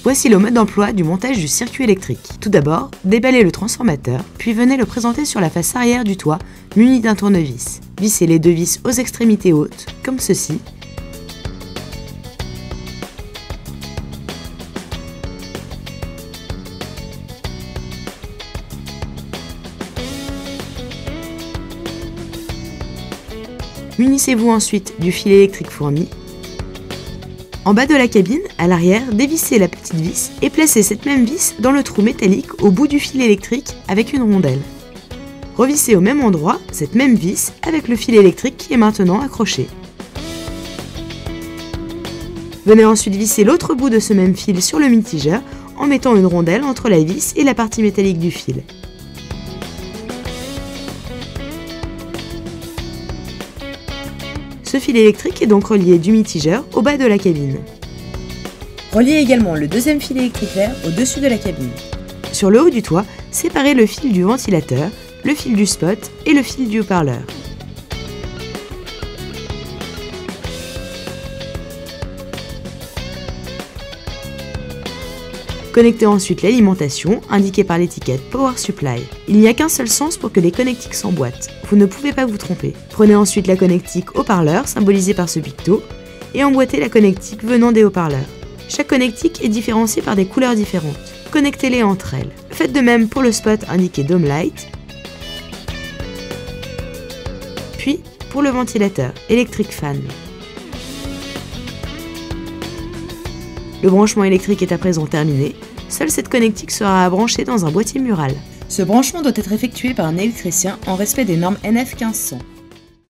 Voici le mode d'emploi du montage du circuit électrique. Tout d'abord, déballez le transformateur, puis venez le présenter sur la face arrière du toit muni d'un tournevis. Vissez les deux vis aux extrémités hautes, comme ceci. Munissez-vous ensuite du fil électrique fourni. En bas de la cabine, à l'arrière, dévissez la petite vis et placez cette même vis dans le trou métallique au bout du fil électrique avec une rondelle. Revissez au même endroit cette même vis avec le fil électrique qui est maintenant accroché. Venez ensuite visser l'autre bout de ce même fil sur le mitigeur en mettant une rondelle entre la vis et la partie métallique du fil. Ce fil électrique est donc relié du mitigeur au bas de la cabine. Reliez également le deuxième fil électrique vert au-dessus de la cabine. Sur le haut du toit, séparez le fil du ventilateur, le fil du spot et le fil du haut-parleur. Connectez ensuite l'alimentation, indiquée par l'étiquette Power Supply. Il n'y a qu'un seul sens pour que les connectiques s'emboîtent. Vous ne pouvez pas vous tromper. Prenez ensuite la connectique haut-parleur, symbolisée par ce picto, et emboîtez la connectique venant des haut-parleurs. Chaque connectique est différenciée par des couleurs différentes. Connectez-les entre elles. Faites de même pour le spot indiqué Dome Light, puis pour le ventilateur Electric Fan. Le branchement électrique est à présent terminé, seule cette connectique sera à brancher dans un boîtier mural. Ce branchement doit être effectué par un électricien en respect des normes NF 1500.